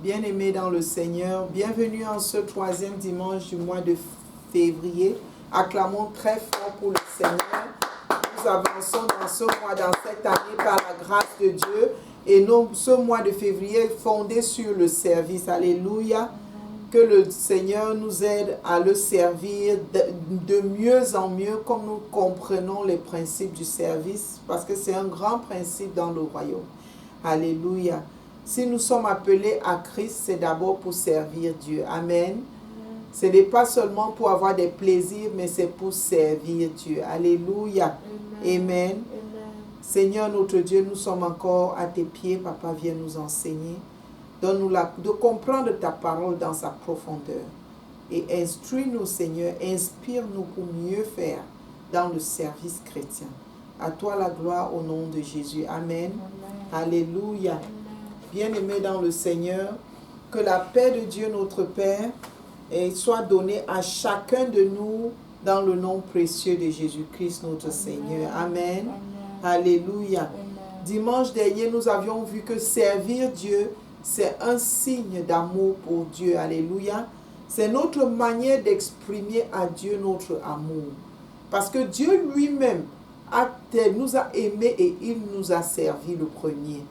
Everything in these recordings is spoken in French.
Bien-aimés dans le Seigneur, bienvenue en ce troisième dimanche du mois de février. Acclamons très fort pour le Seigneur. Nous avançons dans ce mois, dans cette année, par la grâce de Dieu. Et ce mois de février est fondé sur le service. Alléluia. Que le Seigneur nous aide à le servir de mieux en mieux, comme nous comprenons les principes du service, parce que c'est un grand principe dans le royaume. Alléluia. Si nous sommes appelés à Christ, c'est d'abord pour servir Dieu. Amen. Ce n'est pas seulement pour avoir des plaisirs, mais c'est pour servir Dieu. Alléluia. Amen. Amen. Seigneur notre Dieu, nous sommes encore à tes pieds. Papa, viens nous enseigner. Donne-nous de comprendre ta parole dans sa profondeur. Et instruis-nous, Seigneur. Inspire-nous pour mieux faire dans le service chrétien. À toi la gloire au nom de Jésus. Amen. Amen. Alléluia. Amen. Bien-aimés dans le Seigneur, que la paix de Dieu notre Père soit donnée à chacun de nous dans le nom précieux de Jésus-Christ notre Seigneur. Amen. Amen. Alléluia. Amen. Dimanche dernier, nous avions vu que servir Dieu, c'est un signe d'amour pour Dieu. Alléluia. C'est notre manière d'exprimer à Dieu notre amour. Parce que Dieu lui-même nous a aimés et il nous a servi le premier,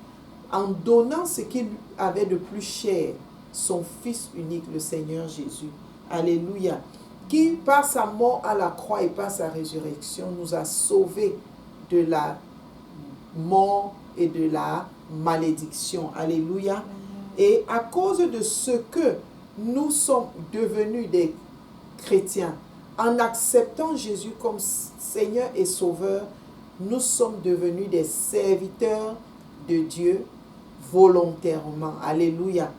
en donnant ce qu'il avait de plus cher, son Fils unique, le Seigneur Jésus. Alléluia. Qui, par sa mort à la croix et par sa résurrection, nous a sauvés de la mort et de la malédiction. Alléluia. Et à cause de ce que nous sommes devenus des chrétiens, en acceptant Jésus comme Seigneur et Sauveur, nous sommes devenus des serviteurs de Dieu volontairement. Alléluia.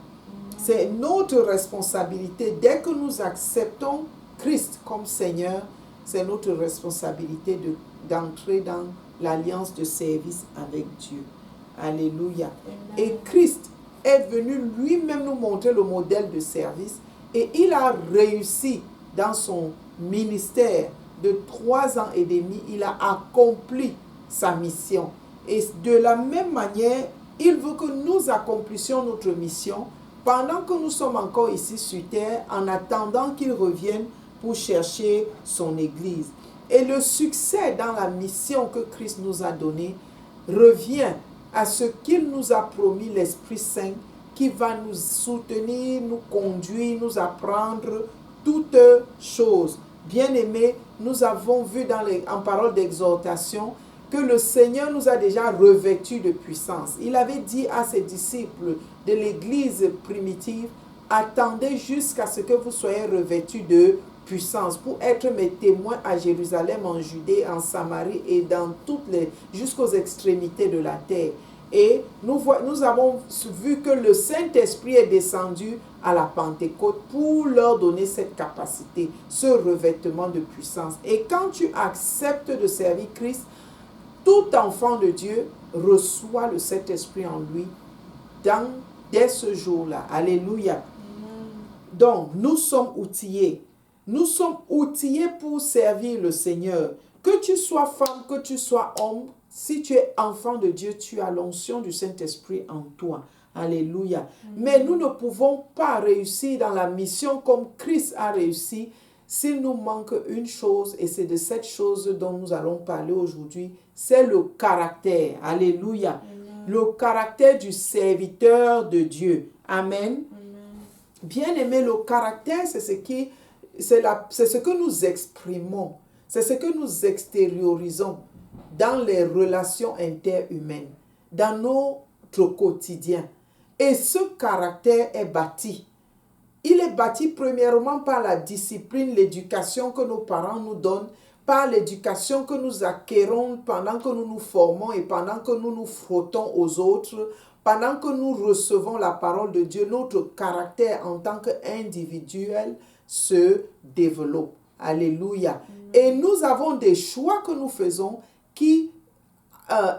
C'est notre responsabilité. Dès que nous acceptons Christ comme Seigneur, c'est notre responsabilité d'entrer dans l'alliance de service avec Dieu. Alléluia. Amen. Et Christ est venu lui-même nous montrer le modèle de service et il a réussi dans son ministère de 3 ans et demi. Il a accompli sa mission. Et de la même manière, il veut que nous accomplissions notre mission pendant que nous sommes encore ici sur terre, en attendant qu'il revienne pour chercher son Église. Et le succès dans la mission que Christ nous a donnée revient à ce qu'il nous a promis, l'Esprit Saint, qui va nous soutenir, nous conduire, nous apprendre toutes choses. Bien-aimés, nous avons vu en parole d'exhortation que le Seigneur nous a déjà revêtus de puissance. Il avait dit à ses disciples de l'Église primitive, attendez jusqu'à ce que vous soyez revêtus de puissance pour être mes témoins à Jérusalem, en Judée, en Samarie et dans jusqu'aux extrémités de la terre. Et nous avons vu que le Saint-Esprit est descendu à la Pentecôte pour leur donner cette capacité, ce revêtement de puissance. Et quand tu acceptes de servir Christ, tout enfant de Dieu reçoit le Saint-Esprit en lui dès ce jour-là. Alléluia. Donc, nous sommes outillés. Nous sommes outillés pour servir le Seigneur. Que tu sois femme, que tu sois homme, si tu es enfant de Dieu, tu as l'onction du Saint-Esprit en toi. Alléluia. Mais nous ne pouvons pas réussir dans la mission comme Christ a réussi s'il nous manque une chose, et c'est de cette chose dont nous allons parler aujourd'hui, c'est le caractère. Alléluia. Amen. Le caractère du serviteur de Dieu. Amen. Bien-aimé, le caractère, c'est ce que nous exprimons, c'est ce que nous extériorisons dans les relations interhumaines, dans notre quotidien. Et ce caractère est bâti. Il est bâti premièrement par la discipline, l'éducation que nos parents nous donnent, par l'éducation que nous acquérons pendant que nous nous formons et pendant que nous nous frottons aux autres, pendant que nous recevons la parole de Dieu. Notre caractère en tant qu'individuel se développe. Alléluia. Et nous avons des choix que nous faisons qui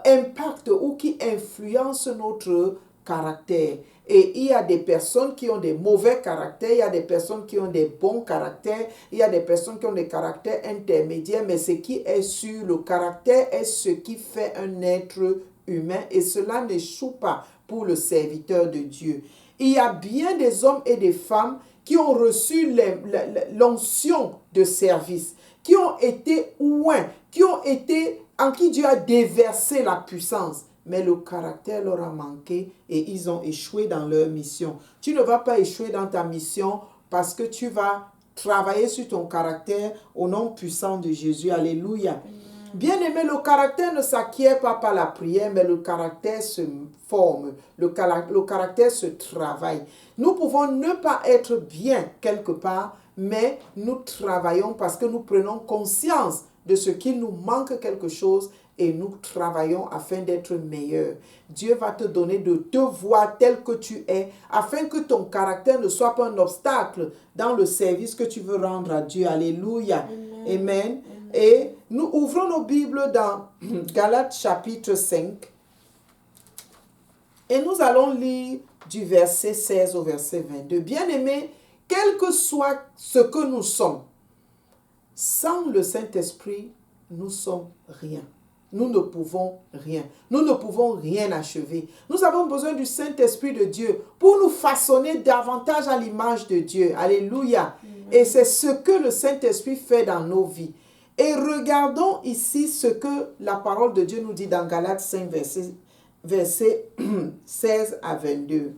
impactent ou qui influencent notre caractère. Et il y a des personnes qui ont des mauvais caractères, il y a des personnes qui ont des bons caractères, il y a des personnes qui ont des caractères intermédiaires, mais ce qui est sûr, le caractère est ce qui fait un être humain et cela n'échoue pas pour le serviteur de Dieu. Il y a bien des hommes et des femmes qui ont reçu l'onction de service, qui ont été oints, en qui Dieu a déversé la puissance. Mais le caractère leur a manqué et ils ont échoué dans leur mission. Tu ne vas pas échouer dans ta mission parce que tu vas travailler sur ton caractère au nom puissant de Jésus. Alléluia. Bien-aimé, le caractère ne s'acquiert pas par la prière, mais le caractère se forme, le caractère se travaille. Nous pouvons ne pas être bien quelque part, mais nous travaillons parce que nous prenons conscience de ce qu'il nous manque quelque chose et nous travaillons afin d'être meilleurs. Dieu va te donner de te voir tel que tu es, afin que ton caractère ne soit pas un obstacle dans le service que tu veux rendre à Dieu. Alléluia. Amen. Amen. Et nous ouvrons nos Bibles dans Galates chapitre 5 et nous allons lire du verset 16 au verset 22. Bien-aimés, quel que soit ce que nous sommes, sans le Saint-Esprit, nous sommes rien. Nous ne pouvons rien. Nous ne pouvons rien achever. Nous avons besoin du Saint-Esprit de Dieu pour nous façonner davantage à l'image de Dieu. Alléluia. Et c'est ce que le Saint-Esprit fait dans nos vies. Et regardons ici ce que la parole de Dieu nous dit dans Galates 5, versets 16 à 22.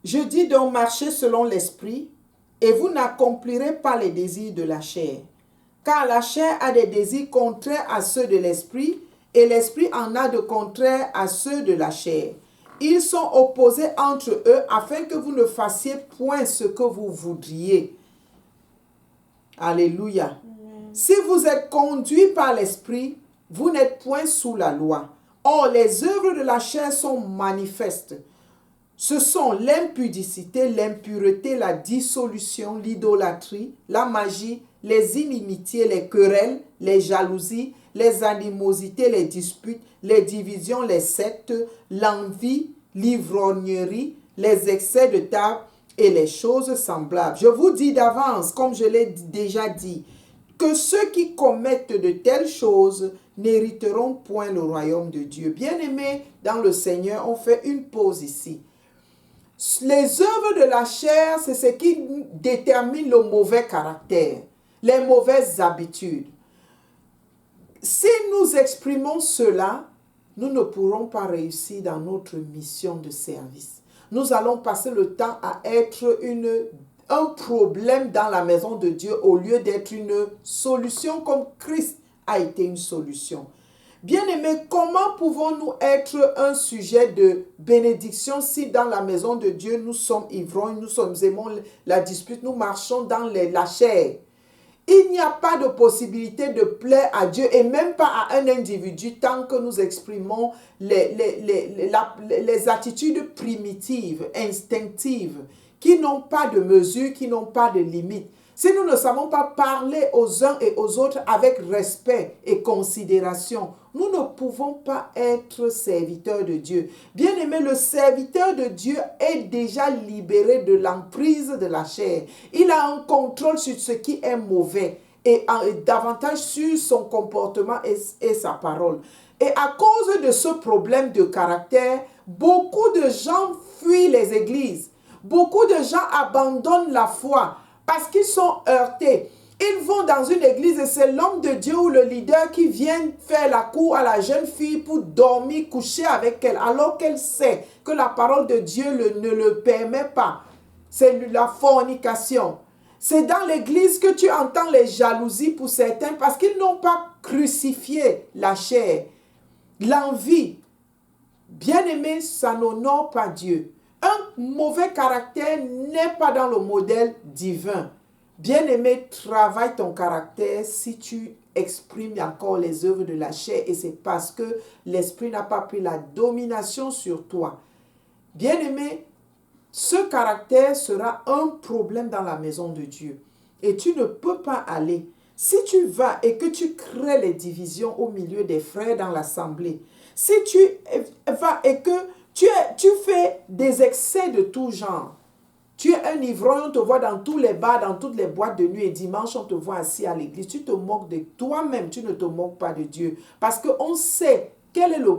Je dis donc, marchez selon l'esprit, et vous n'accomplirez pas les désirs de la chair. Car la chair a des désirs contraires à ceux de l'esprit, et l'esprit en a de contraires à ceux de la chair. Ils sont opposés entre eux, afin que vous ne fassiez point ce que vous voudriez. Alléluia. Si vous êtes conduits par l'esprit, vous n'êtes point sous la loi. Or, les œuvres de la chair sont manifestes. Ce sont l'impudicité, l'impureté, la dissolution, l'idolâtrie, la magie, les inimitiés, les querelles, les jalousies, les animosités, les disputes, les divisions, les sectes, l'envie, l'ivrognerie, les excès de table et les choses semblables. Je vous dis d'avance, comme je l'ai déjà dit, que ceux qui commettent de telles choses n'hériteront point le royaume de Dieu. Bien-aimés dans le Seigneur, on fait une pause ici. Les œuvres de la chair, c'est ce qui détermine le mauvais caractère, les mauvaises habitudes. Si nous exprimons cela, nous ne pourrons pas réussir dans notre mission de service. Nous allons passer le temps à être un problème dans la maison de Dieu au lieu d'être une solution comme Christ a été une solution. Bien-aimés, comment pouvons-nous être un sujet de bénédiction si dans la maison de Dieu nous sommes ivrognes, nous aimons la dispute, nous marchons dans la chair? Il n'y a pas de possibilité de plaire à Dieu et même pas à un individu tant que nous exprimons les attitudes primitives, instinctives, qui n'ont pas de mesure, qui n'ont pas de limite. Si nous ne savons pas parler aux uns et aux autres avec respect et considération, nous ne pouvons pas être serviteurs de Dieu. Bien-aimé, le serviteur de Dieu est déjà libéré de l'emprise de la chair. Il a un contrôle sur ce qui est mauvais et davantage sur son comportement et sa parole. Et à cause de ce problème de caractère, beaucoup de gens fuient les églises. Beaucoup de gens abandonnent la foi parce qu'ils sont heurtés. Ils vont dans une église et c'est l'homme de Dieu ou le leader qui vient faire la cour à la jeune fille pour dormir, coucher avec elle, alors qu'elle sait que la parole de Dieu ne le permet pas. C'est la fornication. C'est dans l'église que tu entends les jalousies pour certains parce qu'ils n'ont pas crucifié la chair. L'envie, bien-aimé, ça n'honore pas Dieu. Un mauvais caractère n'est pas dans le modèle divin. Bien-aimé, travaille ton caractère si tu exprimes encore les œuvres de la chair et c'est parce que l'esprit n'a pas pris la domination sur toi. Bien-aimé, ce caractère sera un problème dans la maison de Dieu et tu ne peux pas aller. Si tu vas et que tu crées les divisions au milieu des frères dans l'assemblée, si tu vas et que tu fais des excès de tout genre, Tu es un ivrogne, on te voit dans tous les bars, dans toutes les boîtes de nuit et dimanche, on te voit assis à l'église. Tu te moques de toi-même, tu ne te moques pas de Dieu. Parce qu'on sait quel est le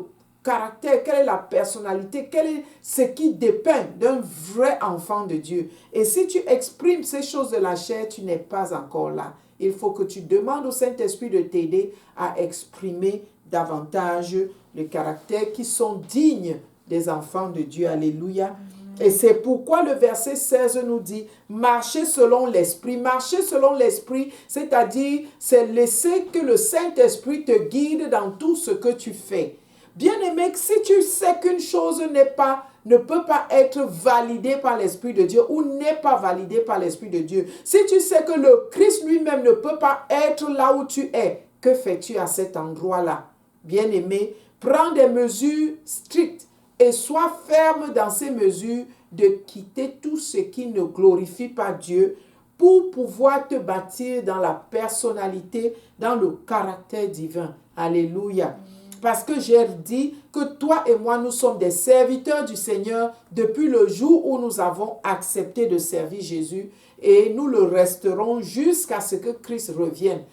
caractère, quelle est la personnalité, quel est ce qui dépeint d'un vrai enfant de Dieu. Et si tu exprimes ces choses de la chair, tu n'es pas encore là. Il faut que tu demandes au Saint-Esprit de t'aider à exprimer davantage le caractère qui sont dignes des enfants de Dieu. Alléluia. Et c'est pourquoi le verset 16 nous dit, marchez selon l'esprit. Marcher selon l'esprit, c'est-à-dire, c'est laisser que le Saint-Esprit te guide dans tout ce que tu fais. Bien-aimé, si tu sais qu'une chose ne peut pas être validée par l'Esprit de Dieu ou n'est pas validée par l'Esprit de Dieu, si tu sais que le Christ lui-même ne peut pas être là où tu es, que fais-tu à cet endroit-là? Bien-aimé, prends des mesures strictes et sois ferme dans ces mesures de quitter tout ce qui ne glorifie pas Dieu pour pouvoir te bâtir dans la personnalité, dans le caractère divin. Alléluia. Parce que j'ai dit que toi et moi, nous sommes des serviteurs du Seigneur depuis le jour où nous avons accepté de servir Jésus et nous le resterons jusqu'à ce que Christ revienne.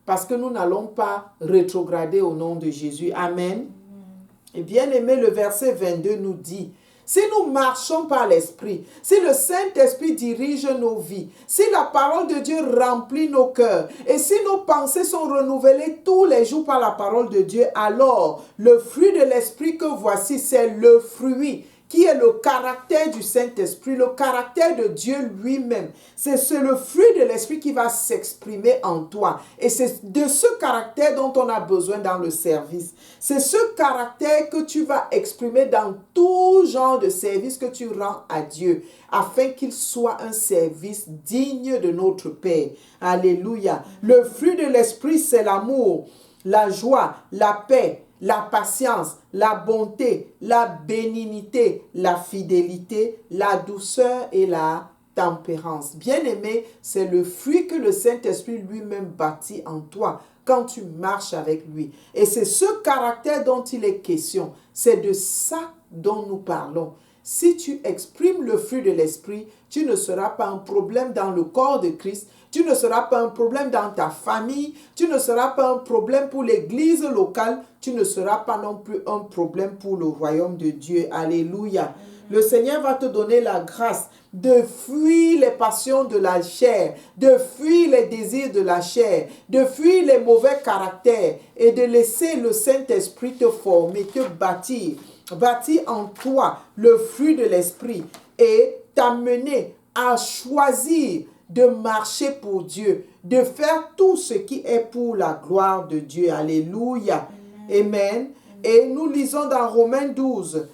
Parce que nous n'allons pas rétrograder au nom de Jésus. Amen. Et bien aimé, le verset 22 nous dit, si nous marchons par l'Esprit, si le Saint-Esprit dirige nos vies, si la parole de Dieu remplit nos cœurs, et si nos pensées sont renouvelées tous les jours par la parole de Dieu, alors le fruit de l'Esprit que voici, c'est le fruit qui est le caractère du Saint-Esprit, le caractère de Dieu lui-même. C'est le fruit de l'Esprit qui va s'exprimer en toi. Et c'est de ce caractère dont on a besoin dans le service. C'est ce caractère que tu vas exprimer dans tout genre de service que tu rends à Dieu, afin qu'il soit un service digne de notre Père. Alléluia. Le fruit de l'Esprit, c'est l'amour, la joie, la paix, la patience, la bonté, la bénignité, la fidélité, la douceur et la tempérance. Bien-aimé, c'est le fruit que le Saint-Esprit lui-même bâtit en toi quand tu marches avec lui. Et c'est ce caractère dont il est question. C'est de ça dont nous parlons. Si tu exprimes le fruit de l'Esprit, tu ne seras pas un problème dans le corps de Christ. Tu ne seras pas un problème dans ta famille. Tu ne seras pas un problème pour l'église locale. Tu ne seras pas non plus un problème pour le royaume de Dieu. Alléluia. Le Seigneur va te donner la grâce de fuir les passions de la chair, de fuir les désirs de la chair, de fuir les mauvais caractères et de laisser le Saint-Esprit te former, te bâtir en toi le fruit de l'Esprit et t'amener à choisir de marcher pour Dieu, de faire tout ce qui est pour la gloire de Dieu. Alléluia. Amen. Et nous lisons dans Romains 12,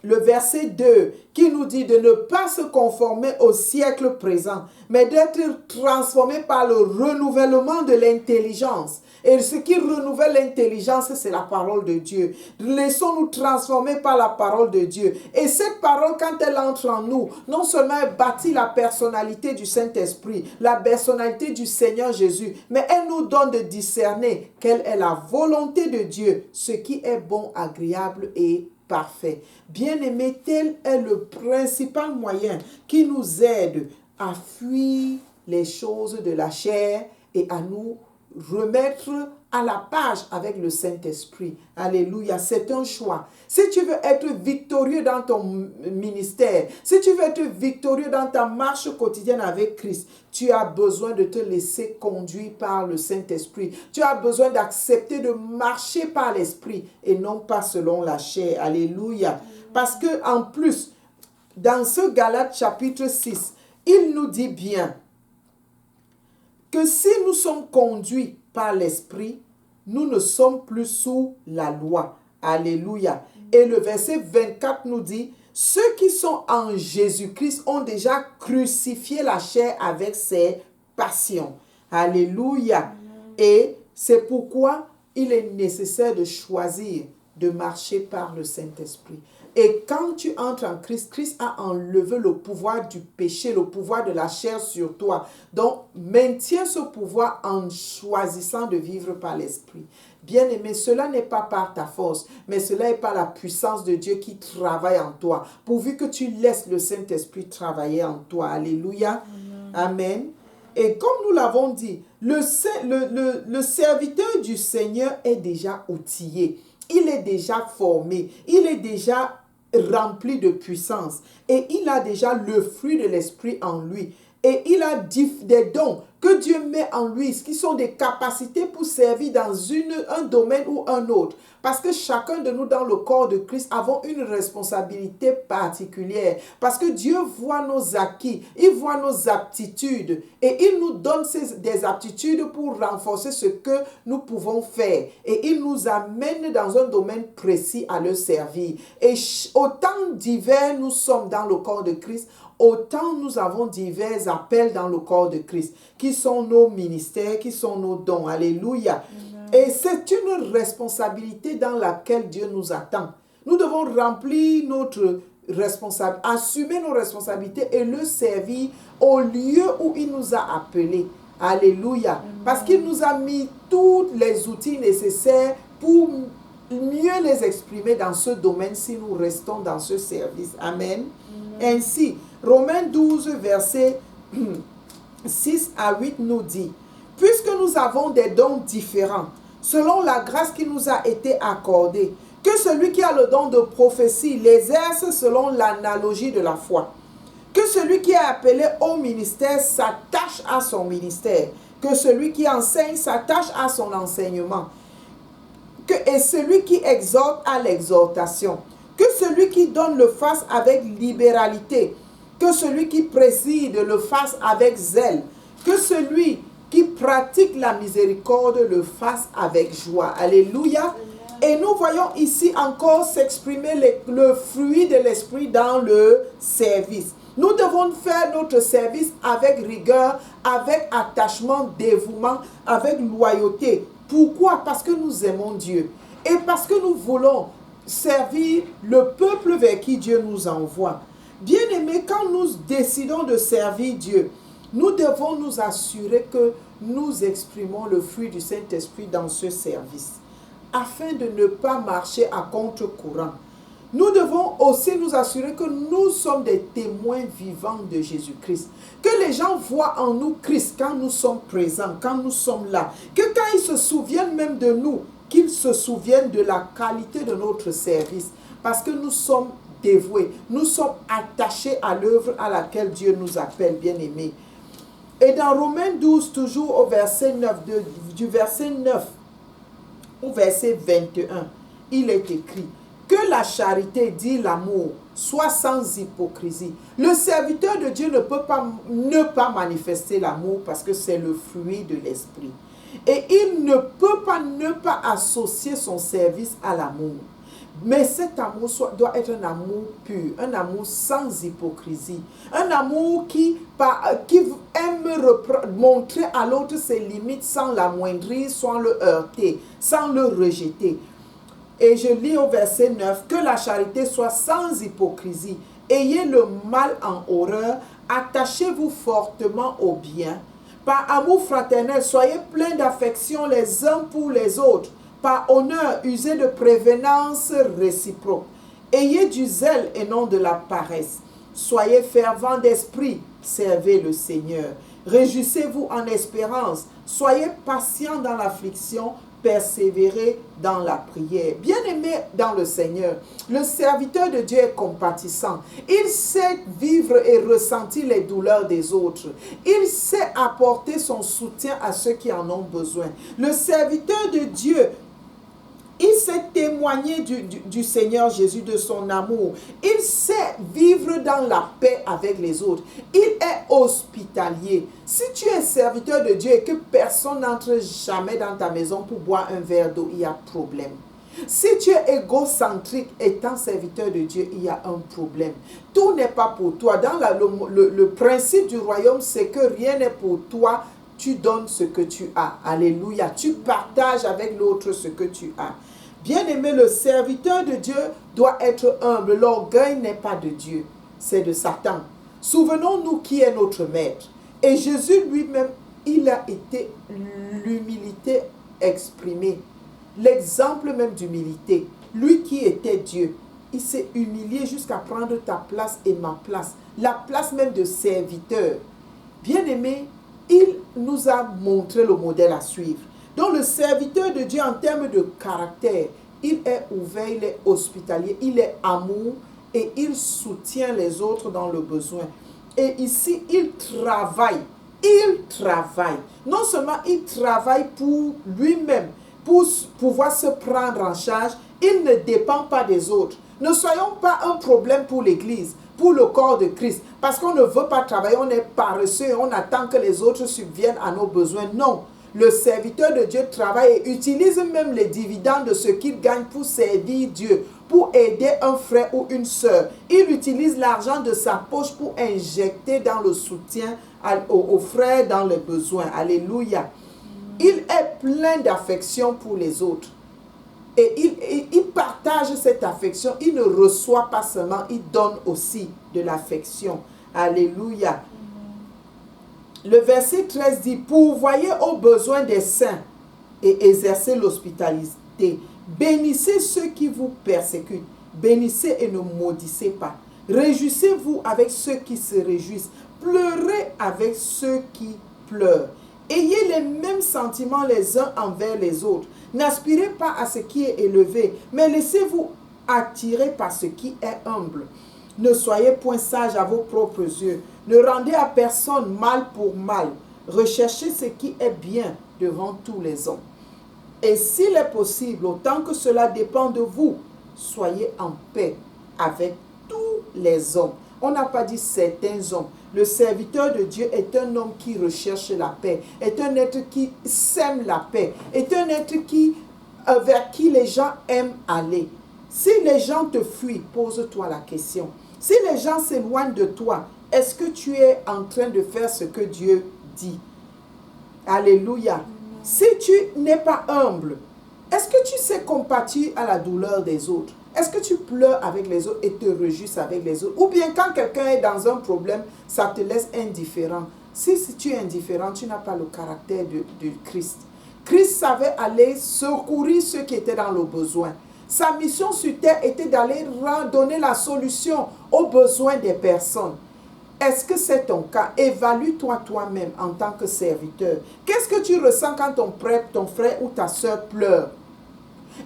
le verset 2, qui nous dit de ne pas se conformer au siècle présent, mais d'être transformé par le renouvellement de l'intelligence. Et ce qui renouvelle l'intelligence, c'est la parole de Dieu. Laissons-nous transformer par la parole de Dieu. Et cette parole, quand elle entre en nous, non seulement elle bâtit la personnalité du Saint-Esprit, la personnalité du Seigneur Jésus, mais elle nous donne de discerner quelle est la volonté de Dieu, ce qui est bon, agréable et parfait. Bien-aimé, tel est le principal moyen qui nous aide à fuir les choses de la chair et à nous remettre à la page avec le Saint-Esprit. Alléluia, c'est un choix. Si tu veux être victorieux dans ton ministère, si tu veux être victorieux dans ta marche quotidienne avec Christ, tu as besoin de te laisser conduire par le Saint-Esprit. Tu as besoin d'accepter de marcher par l'Esprit et non pas selon la chair. Alléluia. Parce que en plus, dans ce Galates chapitre 6, il nous dit bien que si nous sommes conduits par l'Esprit, nous ne sommes plus sous la loi. Alléluia. Et le verset 24 nous dit, ceux qui sont en Jésus-Christ ont déjà crucifié la chair avec ses passions. Alléluia. Et c'est pourquoi il est nécessaire de choisir de marcher par le Saint-Esprit. Et quand tu entres en Christ, Christ a enlevé le pouvoir du péché, le pouvoir de la chair sur toi. Donc, maintiens ce pouvoir en choisissant de vivre par l'Esprit. Bien-aimé, cela n'est pas par ta force, mais cela est par la puissance de Dieu qui travaille en toi, pourvu que tu laisses le Saint-Esprit travailler en toi. Alléluia. Amen. Et comme nous l'avons dit, le serviteur du Seigneur est déjà outillé. Il est déjà formé. Il est déjà rempli de puissance. Et il a déjà le fruit de l'Esprit en lui. Et il a des dons que Dieu met en lui, qui sont des capacités pour servir dans un domaine ou un autre. Parce que chacun de nous dans le corps de Christ avons une responsabilité particulière. Parce que Dieu voit nos acquis, il voit nos aptitudes et il nous donne des aptitudes pour renforcer ce que nous pouvons faire. Et il nous amène dans un domaine précis à le servir. Et autant divers nous sommes dans le corps de Christ, autant nous avons divers appels dans le corps de Christ, qui sont nos ministères, qui sont nos dons. Alléluia. Et c'est une responsabilité dans laquelle Dieu nous attend. Nous devons remplir notre responsabilité, assumer nos responsabilités et le servir au lieu où il nous a appelés. Alléluia. Parce qu'il nous a mis tous les outils nécessaires pour mieux les exprimer dans ce domaine si nous restons dans ce service. Amen. Ainsi, Romains 12, versets 6 à 8 nous dit: puisque nous avons des dons différents, selon la grâce qui nous a été accordée, que celui qui a le don de prophétie l'exerce selon l'analogie de la foi. Que celui qui est appelé au ministère s'attache à son ministère. Que celui qui enseigne s'attache à son enseignement. Et celui qui exhorte à l'exhortation. Que celui qui donne le fasse avec libéralité. Que celui qui préside le fasse avec zèle. Que celui qui pratique la miséricorde le fasse avec joie. Alléluia. Et nous voyons ici encore s'exprimer le fruit de l'esprit dans le service. Nous devons faire notre service avec rigueur, avec attachement, dévouement, avec loyauté. Pourquoi? Parce que nous aimons Dieu. Et parce que nous voulons servir le peuple vers qui Dieu nous envoie. Bien-aimés, quand nous décidons de servir Dieu, nous devons nous assurer que nous exprimons le fruit du Saint-Esprit dans ce service, afin de ne pas marcher à contre-courant. Nous devons aussi nous assurer que nous sommes des témoins vivants de Jésus-Christ. Que les gens voient en nous Christ quand nous sommes présents, quand nous sommes là. Que quand ils se souviennent même de nous, qu'ils se souviennent de la qualité de notre service. Parce que nous sommes dévoués, nous sommes attachés à l'œuvre à laquelle Dieu nous appelle, bien-aimés. Et dans Romains 12, toujours au verset 9, du verset 9 au verset 21, il est écrit: que la charité, dit l'amour, soit sans hypocrisie. Le serviteur de Dieu ne peut pas ne pas manifester l'amour parce que c'est le fruit de l'esprit. Et il ne peut pas ne pas associer son service à l'amour. Mais cet amour doit être un amour pur, un amour sans hypocrisie, un amour qui aime montrer à l'autre ses limites sans l'amoindrir, sans le heurter, sans le rejeter. Et je lis au verset 9, que la charité soit sans hypocrisie. Ayez le mal en horreur, attachez-vous fortement au bien. Par amour fraternel, soyez pleins d'affection les uns pour les autres. Par honneur, usez de prévenance réciproque. Ayez du zèle et non de la paresse. Soyez fervents d'esprit, servez le Seigneur. Réjouissez-vous en espérance. Soyez patients dans l'affliction, persévérer dans la prière. Bien-aimé dans le Seigneur, le serviteur de Dieu est compatissant. Il sait vivre et ressentir les douleurs des autres. Il sait apporter son soutien à ceux qui en ont besoin. Le serviteur de Dieu, il sait témoigner du Seigneur Jésus, de son amour. Il sait vivre dans la paix avec les autres. Il est hospitalier. Si tu es serviteur de Dieu et que personne n'entre jamais dans ta maison pour boire un verre d'eau, il y a problème. Si tu es égocentrique étant serviteur de Dieu, il y a un problème. Tout n'est pas pour toi. Dans le principe du royaume, c'est que rien n'est pour toi. Tu donnes ce que tu as. Alléluia. Tu partages avec l'autre ce que tu as. Bien-aimé, le serviteur de Dieu doit être humble. L'orgueil n'est pas de Dieu, c'est de Satan. Souvenons-nous qui est notre maître. Et Jésus lui-même, il a été l'humilité exprimée. L'exemple même d'humilité. Lui qui était Dieu, il s'est humilié jusqu'à prendre ta place et ma place. La place même de serviteur. Bien-aimé, il nous a montré le modèle à suivre. Donc le serviteur de Dieu en termes de caractère, il est ouvert, il est hospitalier, il est amour et il soutient les autres dans le besoin. Et ici, il travaille. Il travaille. Non seulement il travaille pour lui-même, pour pouvoir se prendre en charge, il ne dépend pas des autres. Ne soyons pas un problème pour l'Église, pour le corps de Christ. Parce qu'on ne veut pas travailler, on est paresseux et on attend que les autres subviennent à nos besoins. Non. Le serviteur de Dieu travaille et utilise même les dividendes de ce qu'il gagne pour servir Dieu, pour aider un frère ou une sœur. Il utilise l'argent de sa poche pour injecter dans le soutien aux frères dans les besoins. Alléluia. Il est plein d'affection pour les autres. Et il partage cette affection. Il ne reçoit pas seulement, il donne aussi de l'affection. Alléluia. Le verset 13 dit, pourvoyez aux besoins des saints et exercez l'hospitalité. Bénissez ceux qui vous persécutent. Bénissez et ne maudissez pas. Réjouissez-vous avec ceux qui se réjouissent. Pleurez avec ceux qui pleurent. Ayez les mêmes sentiments les uns envers les autres. N'aspirez pas à ce qui est élevé, mais laissez-vous attirer par ce qui est humble. Ne soyez point sages à vos propres yeux. Ne rendez à personne mal pour mal. Recherchez ce qui est bien devant tous les hommes. Et s'il est possible, autant que cela dépend de vous, soyez en paix avec tous les hommes. On n'a pas dit certains hommes. Le serviteur de Dieu est un homme qui recherche la paix, est un être qui sème la paix, est un être vers qui les gens aiment aller. Si les gens te fuient, pose-toi la question. Si les gens s'éloignent de toi, est-ce que tu es en train de faire ce que Dieu dit? Alléluia. Si tu n'es pas humble, est-ce que tu sais compatir à la douleur des autres? Est-ce que tu pleures avec les autres et te réjouis avec les autres? Ou bien quand quelqu'un est dans un problème, ça te laisse indifférent. Si tu es indifférent, tu n'as pas le caractère de Christ. Christ savait aller secourir ceux qui étaient dans le besoin. Sa mission sur terre était d'aller donner la solution aux besoins des personnes. Est-ce que c'est ton cas? Évalue-toi toi-même en tant que serviteur. Qu'est-ce que tu ressens quand ton frère ou ta soeur pleure?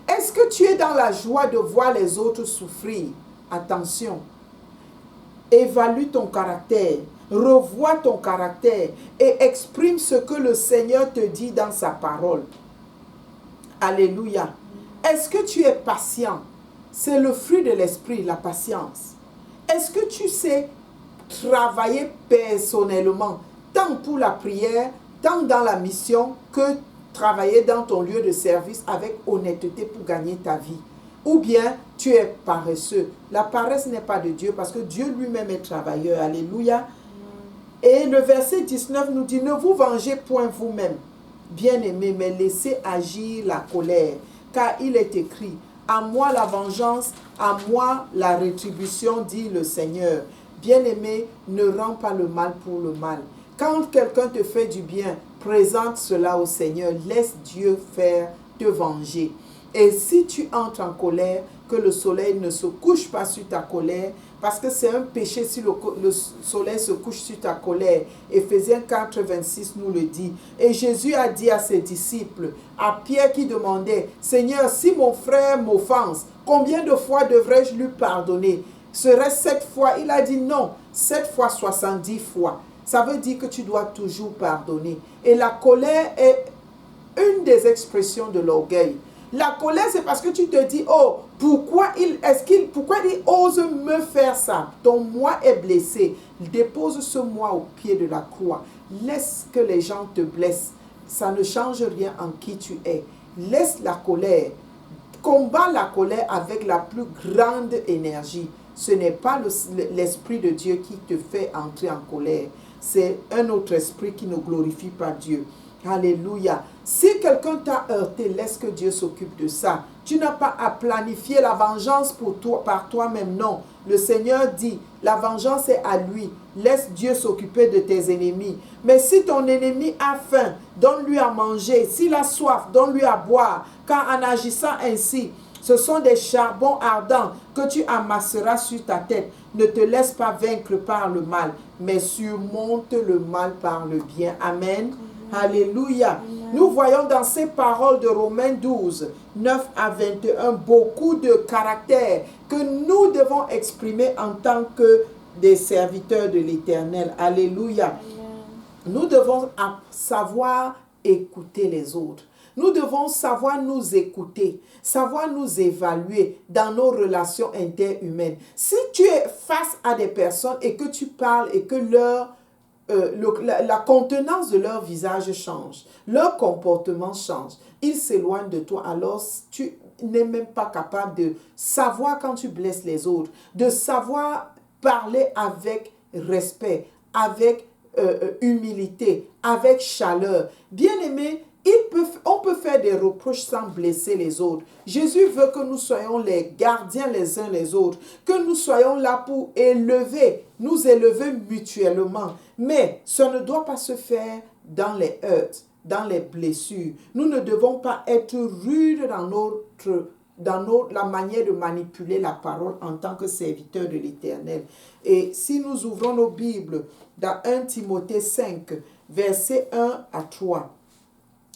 Est-ce que tu es dans la joie de voir les autres souffrir? Attention. Évalue ton caractère. Revois ton caractère et exprime ce que le Seigneur te dit dans sa parole. Alléluia. Est-ce que tu es patient? C'est le fruit de l'esprit, la patience. Est-ce que tu sais travailler personnellement, tant pour la prière, tant dans la mission, que travailler dans ton lieu de service avec honnêteté pour gagner ta vie? Ou bien tu es paresseux. La paresse n'est pas de Dieu parce que Dieu lui-même est travailleur. Alléluia. Et le verset 19 nous dit, ne vous vengez point vous-même, bien-aimés, mais laissez agir la colère. Car il est écrit, à moi la vengeance, à moi la rétribution, dit le Seigneur. Bien-aimé, ne rends pas le mal pour le mal. Quand quelqu'un te fait du bien, présente cela au Seigneur. Laisse Dieu faire te venger. Et si tu entres en colère, que le soleil ne se couche pas sur ta colère, parce que c'est un péché si le soleil se couche sur ta colère. Éphésiens 4, 26 nous le dit. Et Jésus a dit à ses disciples, à Pierre qui demandait, Seigneur, si mon frère m'offense, combien de fois devrais-je lui pardonner? Serait-ce 7 fois? Il a dit non, 7 fois 70 fois. Ça veut dire que tu dois toujours pardonner. Et la colère est une des expressions de l'orgueil. La colère, c'est parce que tu te dis, oh, pourquoi il ose me faire ça? Ton moi est blessé. Dépose ce moi au pied de la croix. Laisse que les gens te blessent. Ça ne change rien en qui tu es. Laisse la colère. Combat la colère avec la plus grande énergie. Ce n'est pas l'Esprit de Dieu qui te fait entrer en colère. C'est un autre esprit qui ne glorifie pas Dieu. Alléluia. Si quelqu'un t'a heurté, laisse que Dieu s'occupe de ça. Tu n'as pas à planifier la vengeance pour toi, par toi-même, non. Le Seigneur dit, la vengeance est à lui. Laisse Dieu s'occuper de tes ennemis. Mais si ton ennemi a faim, donne-lui à manger. S'il a soif, donne-lui à boire. Car en agissant ainsi, ce sont des charbons ardents que tu amasseras sur ta tête. Ne te laisse pas vaincre par le mal, mais surmonte le mal par le bien. Amen. Alléluia. Nous voyons dans ces paroles de Romains 12, 9 à 21, beaucoup de caractères que nous devons exprimer en tant que des serviteurs de l'Éternel. Alléluia. Nous devons savoir écouter les autres. Nous devons savoir nous écouter, savoir nous évaluer dans nos relations interhumaines. Si tu es face à des personnes et que tu parles et que la contenance de leur visage change, leur comportement change, ils s'éloignent de toi, alors tu n'es même pas capable de savoir quand tu blesses les autres, de savoir parler avec respect, avec humilité, avec chaleur. Bien-aimé, on peut faire des reproches sans blesser les autres. Jésus veut que nous soyons les gardiens les uns les autres, que nous soyons là pour nous élever mutuellement. Mais ça ne doit pas se faire dans les heurts, dans les blessures. Nous ne devons pas être rudes dans la manière de manipuler la parole en tant que serviteur de l'Éternel. Et si nous ouvrons nos Bibles dans 1 Timothée 5, versets 1 à 3,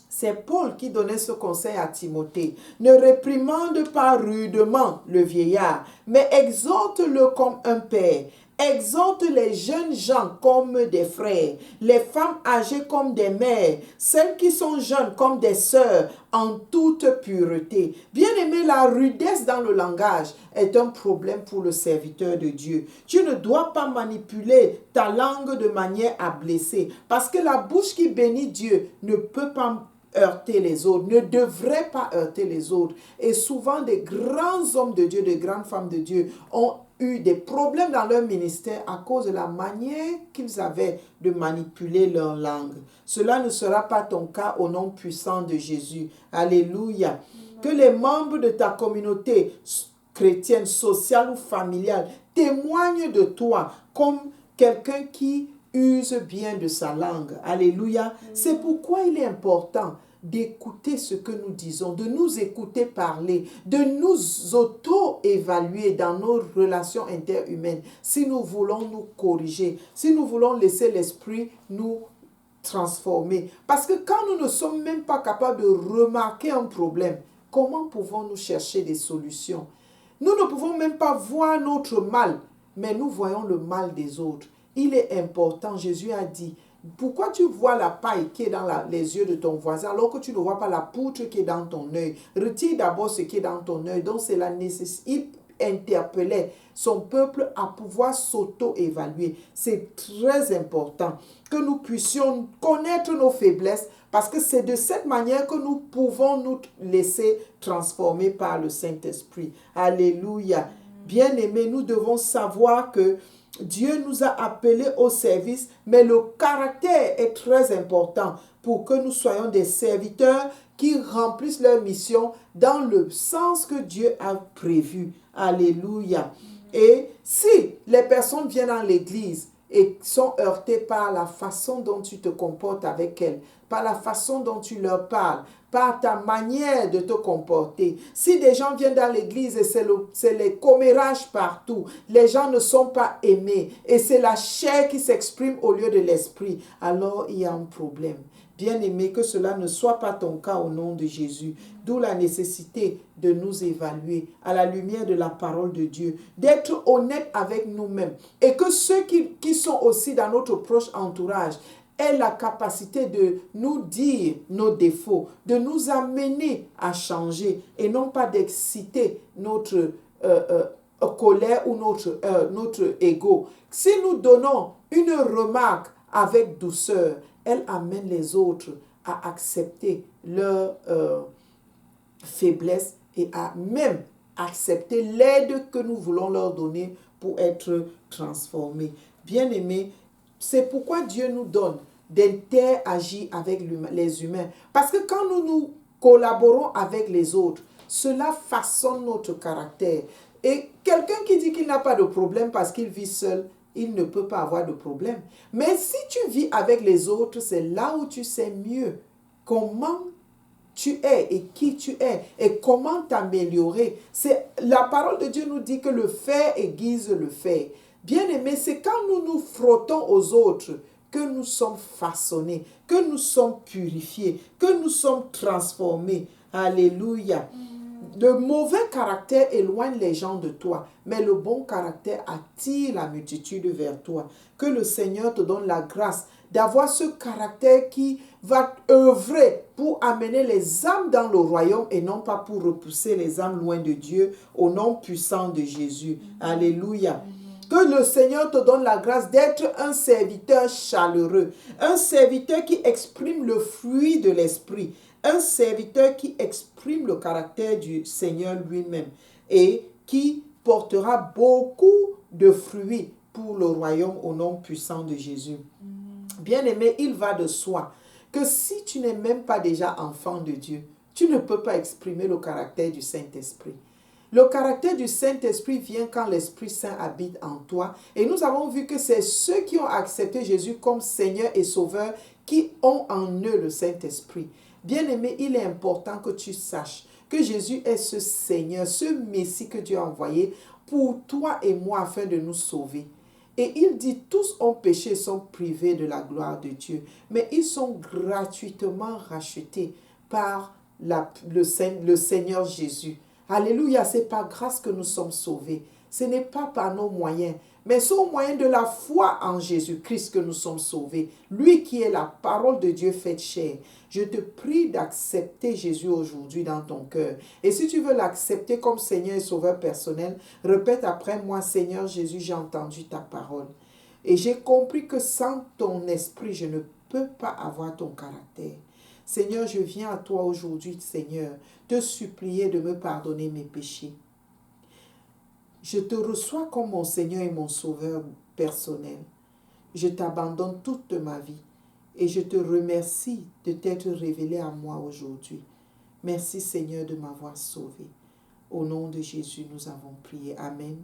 c'est Paul qui donnait ce conseil à Timothée. Ne réprimande pas rudement le vieillard, mais exhorte-le comme un père. Exhorte les jeunes gens comme des frères, les femmes âgées comme des mères, celles qui sont jeunes comme des sœurs, en toute pureté. Bien-aimé, la rudesse dans le langage est un problème pour le serviteur de Dieu. Tu ne dois pas manipuler ta langue de manière à blesser, parce que la bouche qui bénit Dieu ne peut pas heurter les autres, ne devrait pas heurter les autres. Et souvent, des grands hommes de Dieu, de grandes femmes de Dieu ont eu des problèmes dans leur ministère à cause de la manière qu'ils avaient de manipuler leur langue. Cela ne sera pas ton cas au nom puissant de Jésus. Alléluia. Que les membres de ta communauté chrétienne, sociale ou familiale témoignent de toi comme quelqu'un qui use bien de sa langue. Alléluia. C'est pourquoi il est important d'écouter ce que nous disons, de nous écouter parler, de nous auto-évaluer dans nos relations interhumaines, si nous voulons nous corriger, si nous voulons laisser l'esprit nous transformer. Parce que quand nous ne sommes même pas capables de remarquer un problème, comment pouvons-nous chercher des solutions? Nous ne pouvons même pas voir notre mal, mais nous voyons le mal des autres. Il est important, Jésus a dit, pourquoi tu vois la paille qui est dans les yeux de ton voisin alors que tu ne vois pas la poutre qui est dans ton œil? Retire d'abord ce qui est dans ton œil. Donc c'est la nécessité. Il interpellait son peuple à pouvoir s'auto-évaluer. C'est très important que nous puissions connaître nos faiblesses parce que c'est de cette manière que nous pouvons nous laisser transformer par le Saint-Esprit. Alléluia. Bien-aimés, nous devons savoir que Dieu nous a appelés au service, mais le caractère est très important pour que nous soyons des serviteurs qui remplissent leur mission dans le sens que Dieu a prévu. Alléluia. Et si les personnes viennent dans l'église et sont heurtées par la façon dont tu te comportes avec elles, par la façon dont tu leur parles, par ta manière de te comporter. Si des gens viennent dans l'église et c'est les commérages partout, les gens ne sont pas aimés et c'est la chair qui s'exprime au lieu de l'esprit, alors il y a un problème. Bien-aimé, que cela ne soit pas ton cas au nom de Jésus. D'où la nécessité de nous évaluer à la lumière de la parole de Dieu, d'être honnête avec nous-mêmes et que ceux qui sont aussi dans notre proche entourage aient la capacité de nous dire nos défauts, de nous amener à changer et non pas d'exciter notre colère ou notre ego. Si nous donnons une remarque avec douceur, elle amène les autres à accepter leur faiblesse et à même accepter l'aide que nous voulons leur donner pour être transformés. Bien-aimés, c'est pourquoi Dieu nous donne d'interagir avec les humains. Parce que quand nous collaborons avec les autres, cela façonne notre caractère. Et quelqu'un qui dit qu'il n'a pas de problème parce qu'il vit seul, il ne peut pas avoir de problème. Mais si tu vis avec les autres, c'est là où tu sais mieux comment tu es et qui tu es et comment t'améliorer. La parole de Dieu nous dit que le faire aiguise le faire. Bien-aimé, c'est quand nous nous frottons aux autres que nous sommes façonnés, que nous sommes purifiés, que nous sommes transformés. Alléluia. Le mauvais caractère éloigne les gens de toi, mais le bon caractère attire la multitude vers toi. Que le Seigneur te donne la grâce d'avoir ce caractère qui va œuvrer pour amener les âmes dans le royaume et non pas pour repousser les âmes loin de Dieu au nom puissant de Jésus. Alléluia. Que le Seigneur te donne la grâce d'être un serviteur chaleureux, un serviteur qui exprime le fruit de l'esprit, un serviteur qui exprime le caractère du Seigneur lui-même et qui portera beaucoup de fruits pour le royaume au nom puissant de Jésus. Bien-aimé, il va de soi que si tu n'es même pas déjà enfant de Dieu, tu ne peux pas exprimer le caractère du Saint-Esprit. Le caractère du Saint-Esprit vient quand l'Esprit Saint habite en toi. Et nous avons vu que c'est ceux qui ont accepté Jésus comme Seigneur et Sauveur qui ont en eux le Saint-Esprit. Bien-aimé, il est important que tu saches que Jésus est ce Seigneur, ce Messie que Dieu a envoyé pour toi et moi afin de nous sauver. Et il dit, tous ont péché et sont privés de la gloire de Dieu. Mais ils sont gratuitement rachetés par le Seigneur Jésus. Alléluia, c'est par grâce que nous sommes sauvés. Ce n'est pas par nos moyens, mais c'est au moyen de la foi en Jésus-Christ que nous sommes sauvés. Lui qui est la parole de Dieu faite chair. Je te prie d'accepter Jésus aujourd'hui dans ton cœur. Et si tu veux l'accepter comme Seigneur et Sauveur personnel, répète après moi, Seigneur Jésus, j'ai entendu ta parole. Et j'ai compris que sans ton esprit, je ne peux pas avoir ton caractère. Seigneur, je viens à toi aujourd'hui, Seigneur, te supplier de me pardonner mes péchés. Je te reçois comme mon Seigneur et mon Sauveur personnel. Je t'abandonne toute ma vie et je te remercie de t'être révélé à moi aujourd'hui. Merci Seigneur de m'avoir sauvé. Au nom de Jésus, nous avons prié. Amen.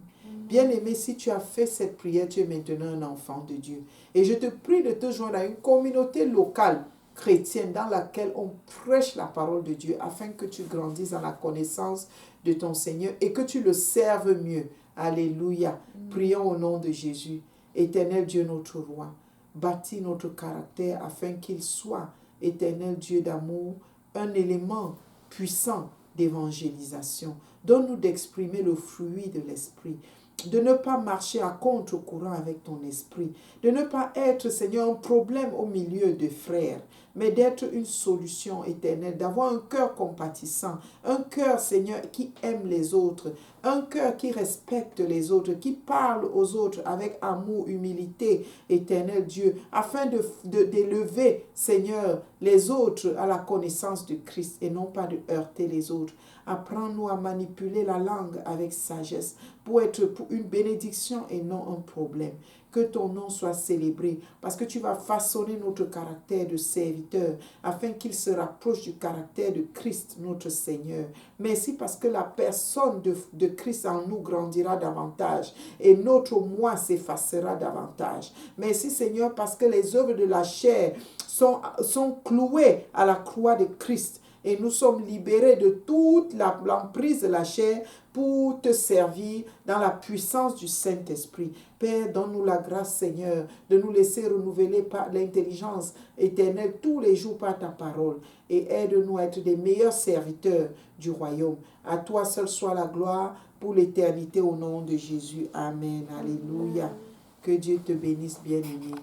Bien-aimé, si tu as fait cette prière, tu es maintenant un enfant de Dieu. Et je te prie de te joindre à une communauté locale chrétienne dans laquelle on prêche la parole de Dieu afin que tu grandisses dans la connaissance de ton Seigneur et que tu le serves mieux. Alléluia. Prions au nom de Jésus. Éternel Dieu notre roi, bâtis notre caractère afin qu'il soit, éternel Dieu d'amour, un élément puissant d'évangélisation. Donne-nous d'exprimer le fruit de l'esprit, de ne pas marcher à contre-courant avec ton esprit, de ne pas être, Seigneur, un problème au milieu de frères, mais d'être une solution éternelle, d'avoir un cœur compatissant, un cœur, Seigneur, qui aime les autres, un cœur qui respecte les autres, qui parle aux autres avec amour, humilité, éternel Dieu, afin d'élever, Seigneur, les autres à la connaissance de Christ et non pas de heurter les autres. Apprends-nous à manipuler la langue avec sagesse pour être pour une bénédiction et non un problème. Que ton nom soit célébré parce que tu vas façonner notre caractère de serviteur afin qu'il se rapproche du caractère de Christ, notre Seigneur. Merci parce que la personne de Christ en nous grandira davantage et notre moi s'effacera davantage. Merci Seigneur parce que les œuvres de la chair sont clouées à la croix de Christ. Et nous sommes libérés de toute l'emprise de la chair pour te servir dans la puissance du Saint-Esprit. Père, donne-nous la grâce, Seigneur, de nous laisser renouveler par l'intelligence éternelle tous les jours par ta parole. Et aide-nous à être des meilleurs serviteurs du royaume. À toi seul soit la gloire pour l'éternité au nom de Jésus. Amen. Alléluia. Que Dieu te bénisse, bien-aimé.